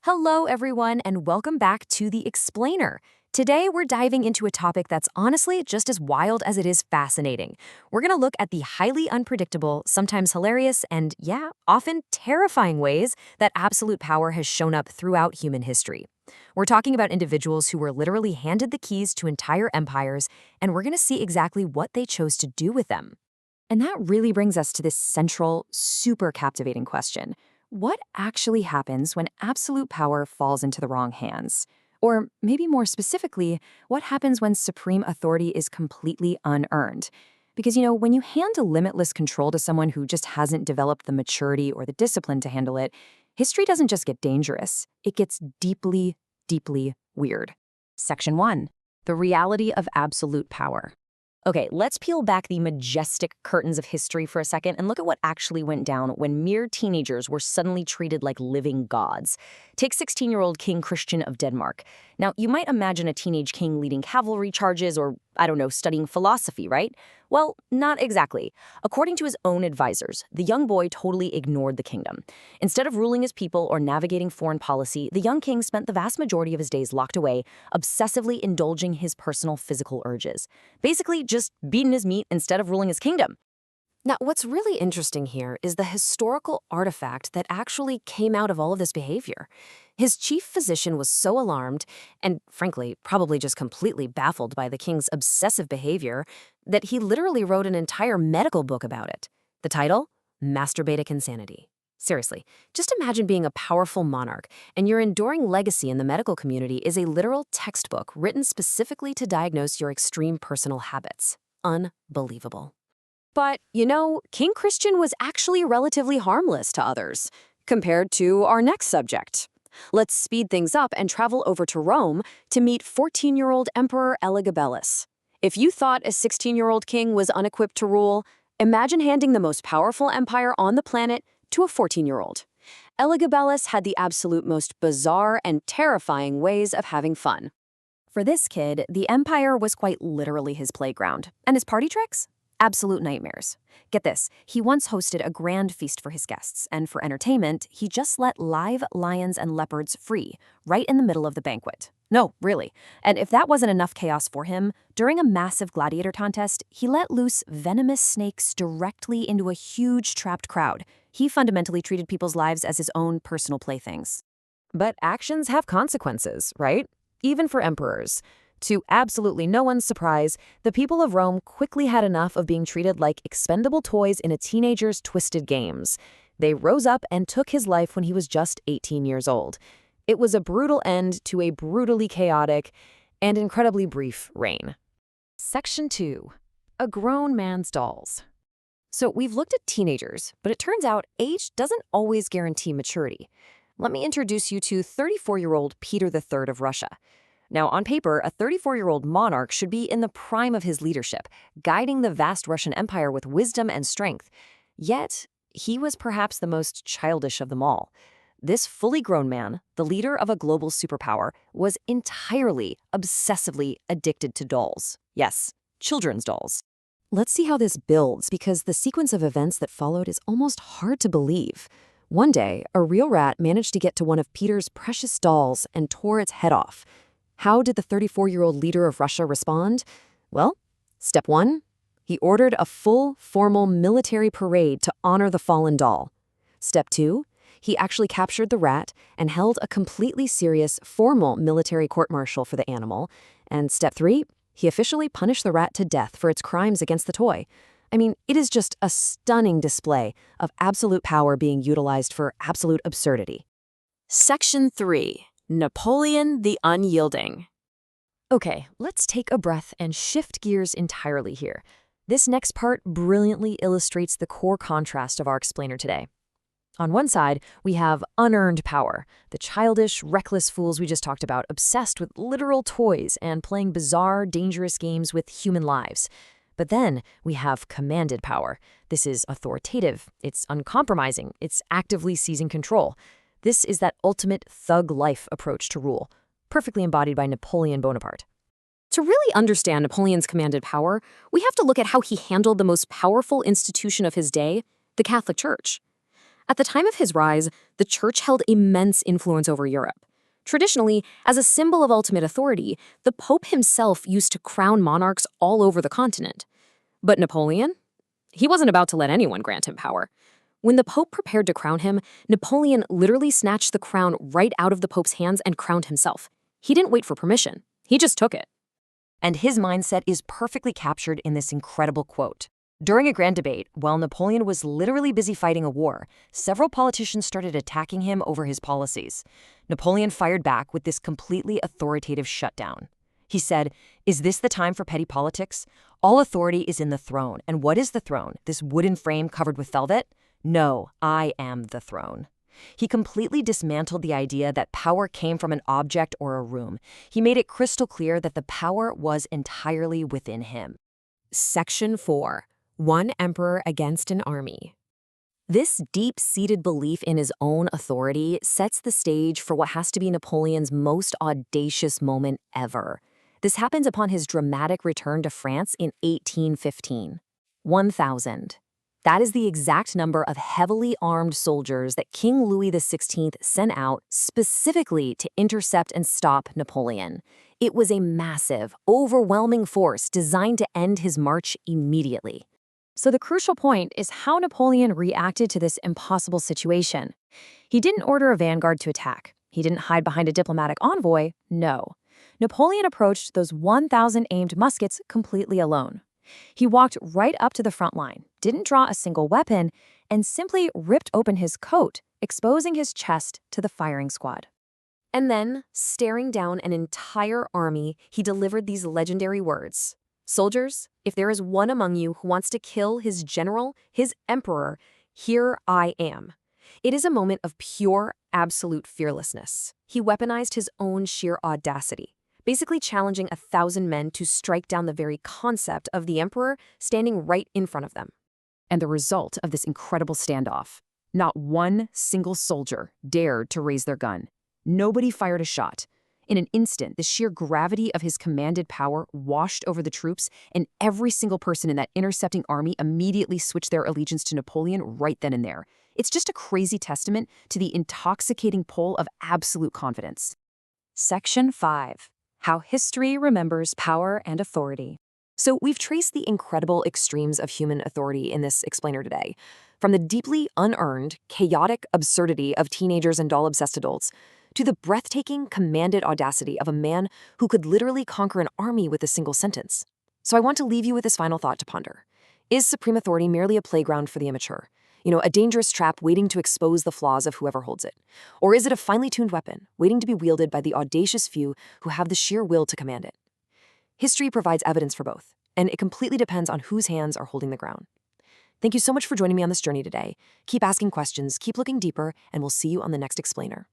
Hello, everyone, and welcome back to The Explainer. Today, we're diving into a topic that's honestly just as wild as it is fascinating. We're going to look at the highly unpredictable, sometimes hilarious, and often terrifying ways that absolute power has shown up throughout human history. We're talking about individuals who were literally handed the keys to entire empires, and we're going to see exactly what they chose to do with them. And that really brings us to this central, super captivating question. What actually happens when absolute power falls into the wrong hands? Or maybe more specifically, what happens when supreme authority is completely unearned? Because, when you hand a limitless control to someone who just hasn't developed the maturity or the discipline to handle it, history doesn't just get dangerous, it gets deeply, deeply weird. Section 1. The reality of absolute power. Okay, let's peel back the majestic curtains of history for a second and look at what actually went down when mere teenagers were suddenly treated like living gods. Take 16-year-old King Christian of Denmark. Now, you might imagine a teenage king leading cavalry charges or, studying philosophy, right? Well, not exactly. According to his own advisors, the young boy totally ignored the kingdom. Instead of ruling his people or navigating foreign policy, the young king spent the vast majority of his days locked away, obsessively indulging his personal physical urges. Basically, just beating his meat instead of ruling his kingdom. Now, what's really interesting here is the historical artifact that actually came out of all of this behavior. His chief physician was so alarmed, and frankly, probably just completely baffled by the king's obsessive behavior, that he literally wrote an entire medical book about it. The title? Masturbatic Insanity. Seriously, just imagine being a powerful monarch, and your enduring legacy in the medical community is a literal textbook written specifically to diagnose your extreme personal habits. Unbelievable. But, King Christian was actually relatively harmless to others, compared to our next subject. Let's speed things up and travel over to Rome to meet 14-year-old Emperor Elagabalus. If you thought a 16-year-old king was unequipped to rule, imagine handing the most powerful empire on the planet to a 14-year-old. Elagabalus had the absolute most bizarre and terrifying ways of having fun. For this kid, the empire was quite literally his playground. And his party tricks? Absolute nightmares. Get this, he once hosted a grand feast for his guests, and for entertainment, he just let live lions and leopards free, right in the middle of the banquet. No, really. And if that wasn't enough chaos for him, during a massive gladiator contest, he let loose venomous snakes directly into a huge trapped crowd. He fundamentally treated people's lives as his own personal playthings. But actions have consequences, right? Even for emperors. To absolutely no one's surprise, the people of Rome quickly had enough of being treated like expendable toys in a teenager's twisted games. They rose up and took his life when he was just 18 years old. It was a brutal end to a brutally chaotic and incredibly brief reign. Section 2. A grown man's dolls. So we've looked at teenagers, but it turns out age doesn't always guarantee maturity. Let me introduce you to 34-year-old Peter III of Russia. Now, on paper, a 34-year-old monarch should be in the prime of his leadership, guiding the vast Russian Empire with wisdom and strength. Yet, he was perhaps the most childish of them all. This fully grown man, the leader of a global superpower, was entirely, obsessively addicted to dolls. Yes, children's dolls. Let's see how this builds, because the sequence of events that followed is almost hard to believe. One day, a real rat managed to get to one of Peter's precious dolls and tore its head off. How did the 34-year-old leader of Russia respond? Well, step 1, he ordered a full, formal military parade to honor the fallen doll. Step 2, he actually captured the rat and held a completely serious, formal military court-martial for the animal. And step 3, he officially punished the rat to death for its crimes against the toy. I mean, it is just a stunning display of absolute power being utilized for absolute absurdity. Section 3. Napoleon the Unyielding. Okay, let's take a breath and shift gears entirely here. This next part brilliantly illustrates the core contrast of our explainer today. On one side, we have unearned power, the childish, reckless fools we just talked about, obsessed with literal toys and playing bizarre, dangerous games with human lives. But then we have commanded power. This is authoritative, it's uncompromising, it's actively seizing control. This is that ultimate thug life approach to rule, perfectly embodied by Napoleon Bonaparte. To really understand Napoleon's commanded power, we have to look at how he handled the most powerful institution of his day, the Catholic Church. At the time of his rise, the church held immense influence over Europe. Traditionally, as a symbol of ultimate authority, the Pope himself used to crown monarchs all over the continent. But Napoleon? He wasn't about to let anyone grant him power. When the Pope prepared to crown him, Napoleon literally snatched the crown right out of the Pope's hands and crowned himself. He didn't wait for permission. He just took it. And his mindset is perfectly captured in this incredible quote. During a grand debate, while Napoleon was literally busy fighting a war, several politicians started attacking him over his policies. Napoleon fired back with this completely authoritative shutdown. He said, "Is this the time for petty politics? All authority is in the throne. And what is the throne? This wooden frame covered with velvet? No, I am the throne." He completely dismantled the idea that power came from an object or a room. He made it crystal clear that the power was entirely within him. Section 4. One Emperor Against an Army. This deep-seated belief in his own authority sets the stage for what has to be Napoleon's most audacious moment ever. This happens upon his dramatic return to France in 1815. 1,000. That is the exact number of heavily armed soldiers that King Louis XVI sent out specifically to intercept and stop Napoleon. It was a massive, overwhelming force designed to end his march immediately. So the crucial point is how Napoleon reacted to this impossible situation. He didn't order a vanguard to attack. He didn't hide behind a diplomatic envoy. No. Napoleon approached those 1,000 aimed muskets completely alone. He walked right up to the front line, didn't draw a single weapon, and simply ripped open his coat, exposing his chest to the firing squad. And then, staring down an entire army, he delivered these legendary words. "Soldiers, if there is one among you who wants to kill his general, his emperor, here I am." It is a moment of pure, absolute fearlessness. He weaponized his own sheer audacity, basically challenging 1,000 men to strike down the very concept of the emperor standing right in front of them. And the result of this incredible standoff, not one single soldier dared to raise their gun. Nobody fired a shot. In an instant, the sheer gravity of his commanded power washed over the troops, and every single person in that intercepting army immediately switched their allegiance to Napoleon right then and there. It's just a crazy testament to the intoxicating pull of absolute confidence. Section 5. How History Remembers Power and Authority. So we've traced the incredible extremes of human authority in this explainer today, from the deeply unearned, chaotic absurdity of teenagers and doll-obsessed adults, to the breathtaking, commanded audacity of a man who could literally conquer an army with a single sentence. So I want to leave you with this final thought to ponder. Is supreme authority merely a playground for the immature? A dangerous trap waiting to expose the flaws of whoever holds it? Or is it a finely tuned weapon waiting to be wielded by the audacious few who have the sheer will to command it? History provides evidence for both, and it completely depends on whose hands are holding the crown. Thank you so much for joining me on this journey today. Keep asking questions, keep looking deeper, and we'll see you on the next explainer.